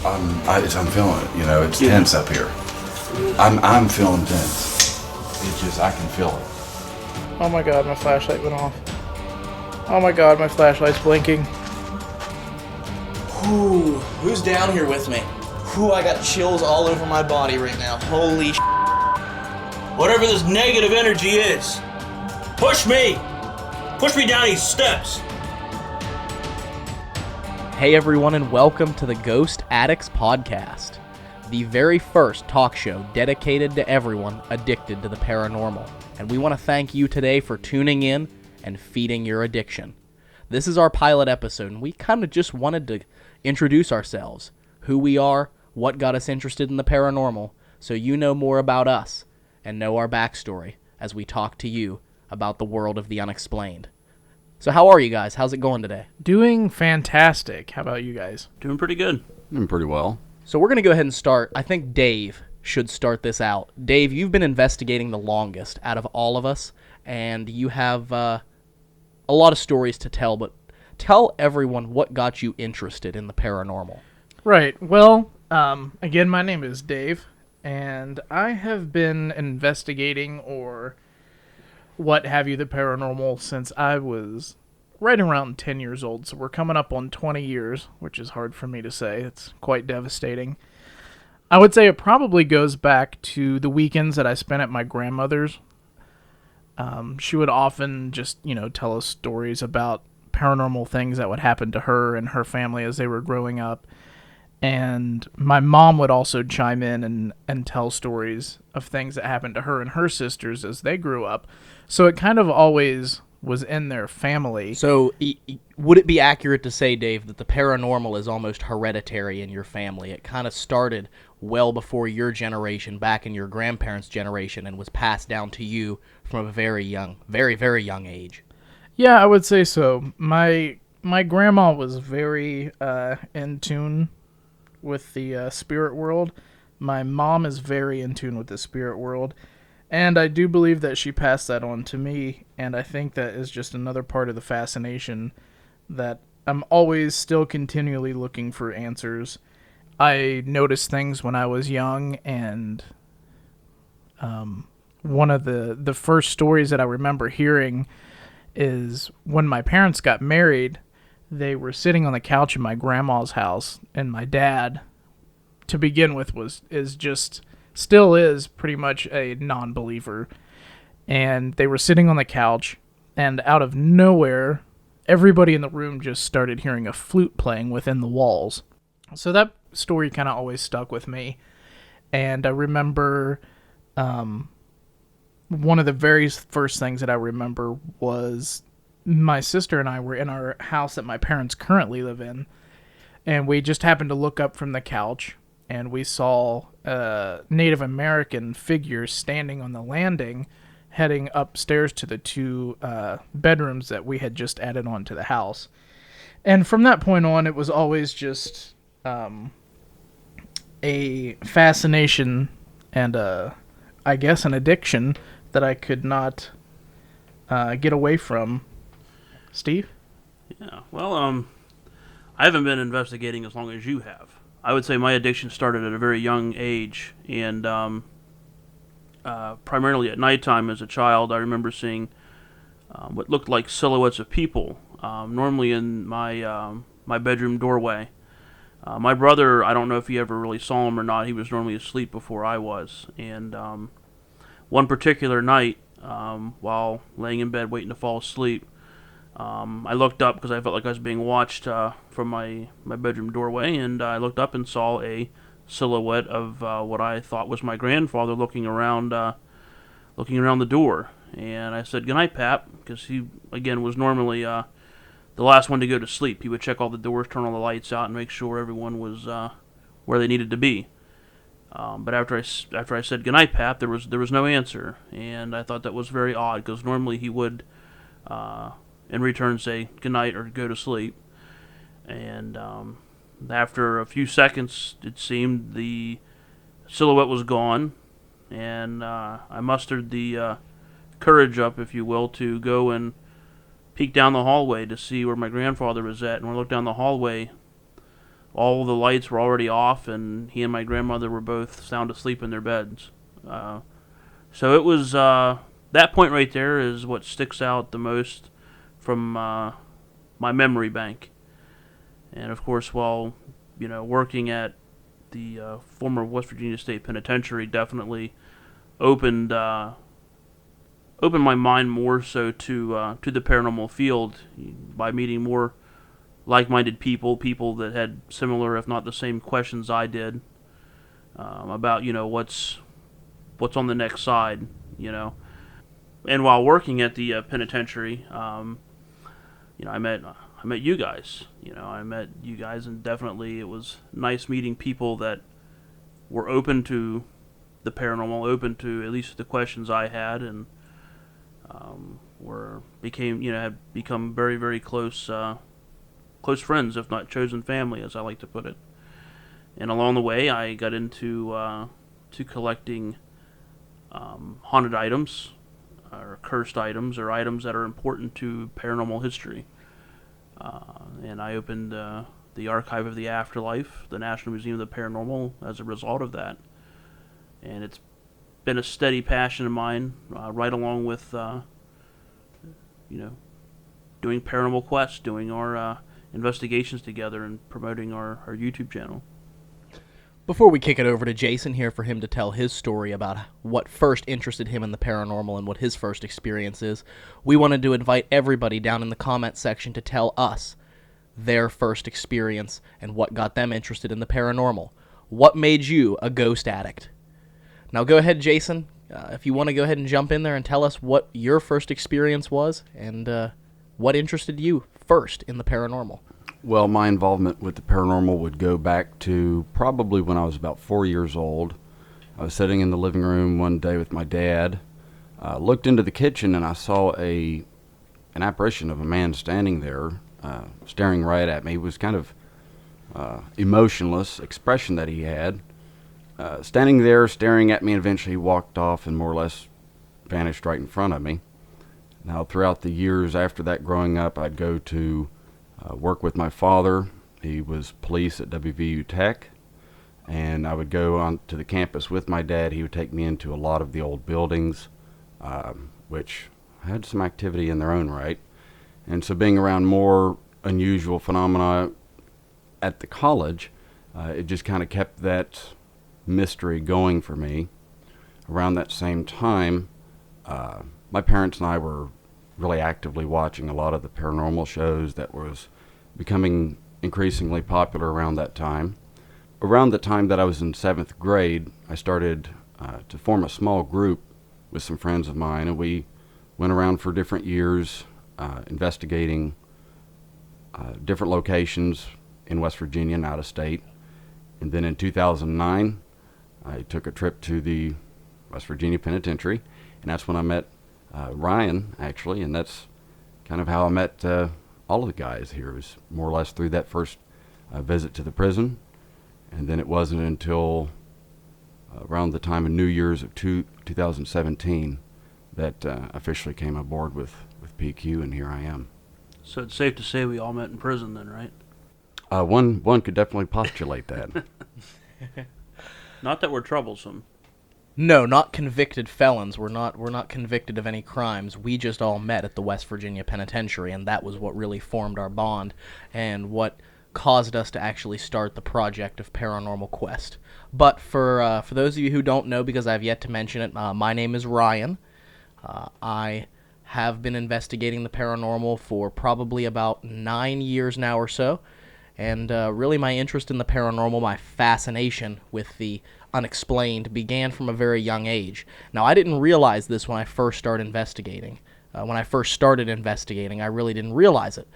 I'm feeling it. You know, it's tense up here. I'm feeling tense. I can feel it. Oh my god, my flashlight went off. Oh my god, my flashlight's blinking. Who's down here with me? I got chills all over my body right now. Holy Whatever this negative energy is, push me! Push me down these steps! Hey everyone, and welcome to the Ghost-Addicts podcast, the very first talk show dedicated to everyone addicted to the paranormal. And we want to thank you today for tuning in and feeding your addiction. This is our pilot episode, and we kind of just wanted to introduce ourselves, who we are, what got us interested in the paranormal, so you know more about us and know our backstory as we talk to you about the world of the unexplained. So how are you guys? How's it going today? Doing fantastic. How about you guys? Doing pretty good. Doing pretty well. So we're going to go ahead and start. I think Dave should start this out. Dave, you've been investigating the longest out of all of us, and you have a lot of stories to tell, but tell everyone what got you interested in the paranormal. Right. Well, again, my name is Dave, and I have been investigating or what have you the paranormal since I was right around 10 years old. So we're coming up on 20 years, which is hard for me to say. It's quite devastating. I would say it probably goes back to the weekends that I spent at my grandmother's. She would often just, tell us stories about paranormal things that would happen to her and her family as they were growing up. And my mom would also chime in and tell stories of things that happened to her and her sisters as they grew up. So it kind of always was in their family. So would it be accurate to say, Dave, that the paranormal is almost hereditary in your family? It kind of started well before your generation, back in your grandparents' generation, and was passed down to you from a very young, very, very young age. Yeah, I would say so. My grandma was very in tune with the spirit world. My mom is very in tune with the spirit world, and I do believe that she passed that on to me, and I think that is just another part of the fascination that I'm always still continually looking for answers. I noticed things when I was young, and one of the first stories that I remember hearing is when my parents got married. They were sitting on the couch in my grandma's house, and my dad, to begin with, still is pretty much a non-believer. And they were sitting on the couch, and out of nowhere, everybody in the room just started hearing a flute playing within the walls. So that story kind of always stuck with me. And I remember one of the very first things that I remember was my sister and I were in our house that my parents currently live in, and we just happened to look up from the couch, and we saw a Native American figure standing on the landing, heading upstairs to the two bedrooms that we had just added on to the house. And from that point on, it was always just a fascination and I guess an addiction that I could not get away from. Steve? Yeah, well, I haven't been investigating as long as you have. I would say my addiction started at a very young age, and primarily at nighttime as a child. I remember seeing what looked like silhouettes of people, normally in my bedroom doorway. My brother, I don't know if he ever really saw him or not. He was normally asleep before I was, and one particular night, while laying in bed waiting to fall asleep, I looked up because I felt like I was being watched from my bedroom doorway, and I looked up and saw a silhouette of what I thought was my grandfather looking around the door. And I said, "Good night, Pap," because he, again, was normally the last one to go to sleep. He would check all the doors, turn all the lights out, and make sure everyone was where they needed to be. But after I said "Good night, Pap," there was no answer, and I thought that was very odd because normally he would in return say good night or go to sleep. And after a few seconds, it seemed the silhouette was gone, and I mustered the courage up, if you will, to go and peek down the hallway to see where my grandfather was at. And when I looked down the hallway, all the lights were already off, and he and my grandmother were both sound asleep in their beds. So it was that point right there is what sticks out the most from my memory bank. And of course, while working at the former West Virginia State Penitentiary, definitely opened my mind more so to the paranormal field by meeting more like-minded people that had similar, if not the same, questions I did about what's on the next side, And while working at the penitentiary, I met you guys. I met you guys, and definitely it was nice meeting people that were open to the paranormal, open to at least the questions I had, and had become very, very close friends, if not chosen family, as I like to put it. And along the way, I got into to collecting haunted items, or cursed items, or items that are important to paranormal history. And I opened the Archive of the Afterlife, the National Museum of the Paranormal, as a result of that. And it's been a steady passion of mine, right along with, doing Paranormal Quest, doing our investigations together, and promoting our YouTube channel. Before we kick it over to Jason here for him to tell his story about what first interested him in the paranormal and what his first experience is, we wanted to invite everybody down in the comment section to tell us their first experience and what got them interested in the paranormal. What made you a ghost addict? Now go ahead, Jason, if you want to go ahead and jump in there and tell us what your first experience was and what interested you first in the paranormal. Well, my involvement with the paranormal would go back to probably when I was about 4 years old. I was sitting in the living room one day with my dad, looked into the kitchen, and I saw an apparition of a man standing there, staring right at me. It was kind of emotionless expression that he had, standing there staring at me, and eventually he walked off and more or less vanished right in front of me. Now, throughout the years after that growing up, I'd go to work with my father. He was police at WVU Tech, and I would go on to the campus with my dad. He would take me into a lot of the old buildings, which had some activity in their own right. And so being around more unusual phenomena at the college, it just kind of kept that mystery going for me. Around that same time, my parents and I were really actively watching a lot of the paranormal shows that was becoming increasingly popular around that time. Around the time that I was in 7th grade, I started to form a small group with some friends of mine, and we went around for different years investigating different locations in West Virginia and out of state. And then in 2009, I took a trip to the West Virginia Penitentiary, and that's when I met Ryan, actually, and that's kind of how I met all of the guys here. It was more or less through that first visit to the prison, and then it wasn't until around the time of New Year's of 2017 that I officially came aboard with PQ, and here I am. So it's safe to say we all met in prison then, right? One could definitely postulate that. Not that we're troublesome. No, not convicted felons. We're not convicted of any crimes. We just all met at the West Virginia Penitentiary, and that was what really formed our bond and what caused us to actually start the project of Paranormal Quest. But for those of you who don't know, because I've yet to mention it, my name is Ryan. I have been investigating the paranormal for probably about 9 years now or so, and really my interest in the paranormal, my fascination with the unexplained, began from a very young age. Now, I didn't realize this when I first started investigating. I really didn't realize it.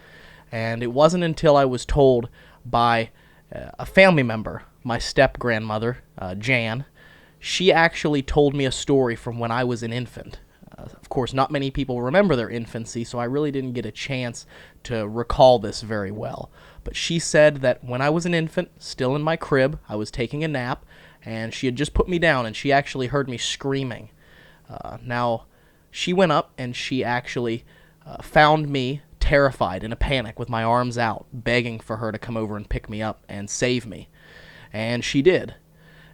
And it wasn't until I was told by a family member, my step-grandmother, Jan. She actually told me a story from when I was an infant. Of course, not many people remember their infancy, so I really didn't get a chance to recall this very well. But she said that when I was an infant, still in my crib, I was taking a nap, and she had just put me down, and she actually heard me screaming. Now, she went up, and she actually found me terrified, in a panic, with my arms out, begging for her to come over and pick me up and save me. And she did.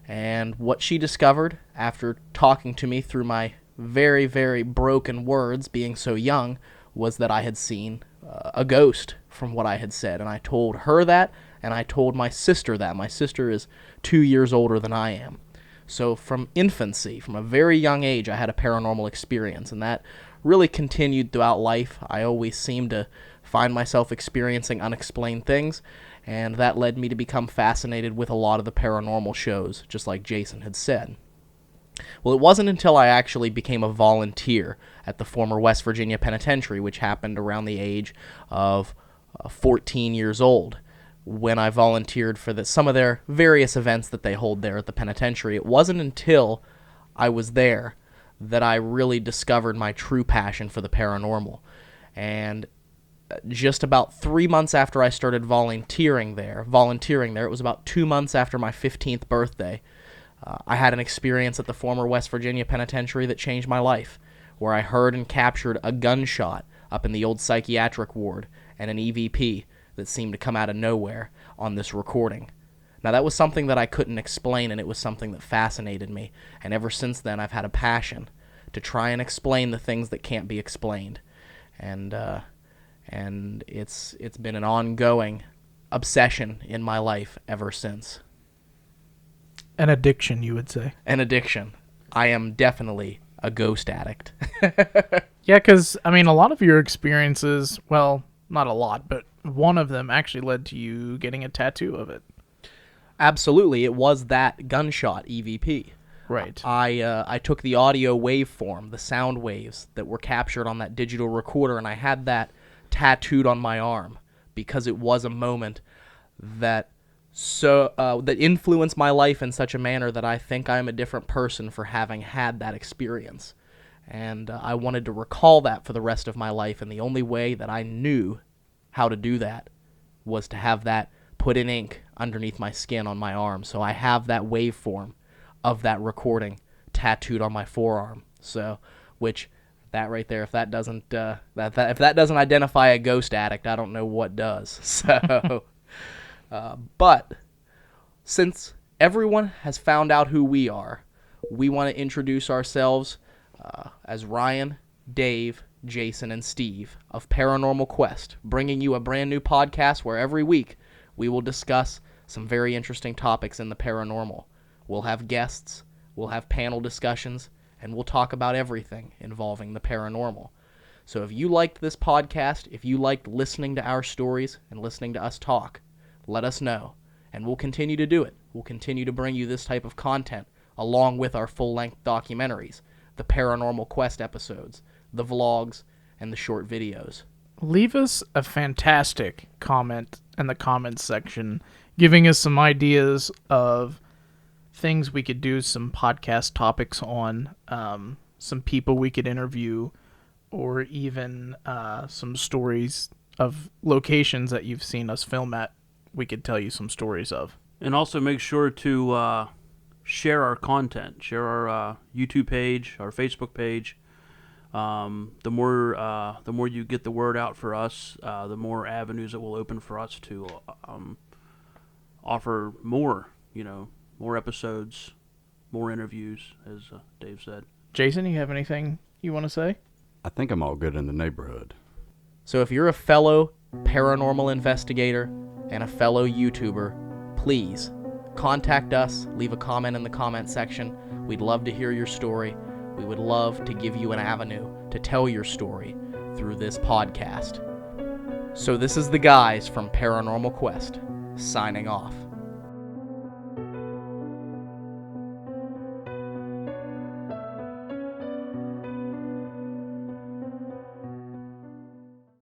And what she discovered, after talking to me through my very, very broken words, being so young, was that I had seen a ghost from what I had said. And I told her that, and I told my sister that. My sister is 2 years older than I am. So from infancy, from a very young age, I had a paranormal experience, and that really continued throughout life. I always seemed to find myself experiencing unexplained things, and that led me to become fascinated with a lot of the paranormal shows, just like Jason had said. Well, it wasn't until I actually became a volunteer at the former West Virginia Penitentiary, which happened around the age of 14 years old, when I volunteered for some of their various events that they hold there at the penitentiary. It wasn't until I was there that I really discovered my true passion for the paranormal. And just about 3 months after I started volunteering there, it was about 2 months after my 15th birthday, I had an experience at the former West Virginia Penitentiary that changed my life, where I heard and captured a gunshot up in the old psychiatric ward and an EVP that seemed to come out of nowhere on this recording. Now, that was something that I couldn't explain, and it was something that fascinated me, and ever since then I've had a passion to try and explain the things that can't be explained. And it's been an ongoing obsession in my life ever since. An addiction, you would say. An addiction. I am definitely a ghost addict. Yeah, because, I mean, a lot of your experiences, well, not a lot, but one of them actually led to you getting a tattoo of it. Absolutely. It was that gunshot EVP. Right. I took the audio waveform, the sound waves that were captured on that digital recorder, and I had that tattooed on my arm because it was a moment that that influenced my life in such a manner that I think I'm a different person for having had that experience. And I wanted to recall that for the rest of my life, and the only way that I knew how to do that was to have that put in ink underneath my skin on my arm. So I have that waveform of that recording tattooed on my forearm. So, which that right there, if that doesn't if that doesn't identify a ghost addict, I don't know what does. So, but since everyone has found out who we are, we want to introduce ourselves as Ryan, Dave, Jason, and Steve of Paranormal Quest, bringing you a brand new podcast where every week we will discuss some very interesting topics in the paranormal. We'll have guests, we'll have panel discussions, and we'll talk about everything involving the paranormal. So if you liked this podcast, if you liked listening to our stories and listening to us talk, let us know, and we'll continue to do it. We'll continue to bring you this type of content along with our full-length documentaries, the Paranormal Quest episodes, the vlogs, and the short videos. Leave us a fantastic comment in the comments section, giving us some ideas of things we could do, some podcast topics on, some people we could interview, or even some stories of locations that you've seen us film at. We could tell you some stories of. And also make sure to share our content, share our YouTube page, our Facebook page. The more you get the word out for us, the more avenues it will open for us to offer more, more episodes, more interviews, as Dave said. Jason, you have anything you want to say? I think I'm all good in the neighborhood. So if you're a fellow paranormal investigator and a fellow YouTuber, please contact us, leave a comment in the comment section. We'd love to hear your story. We would love to give you an avenue to tell your story through this podcast. So this is the guys from Paranormal Quest, signing off.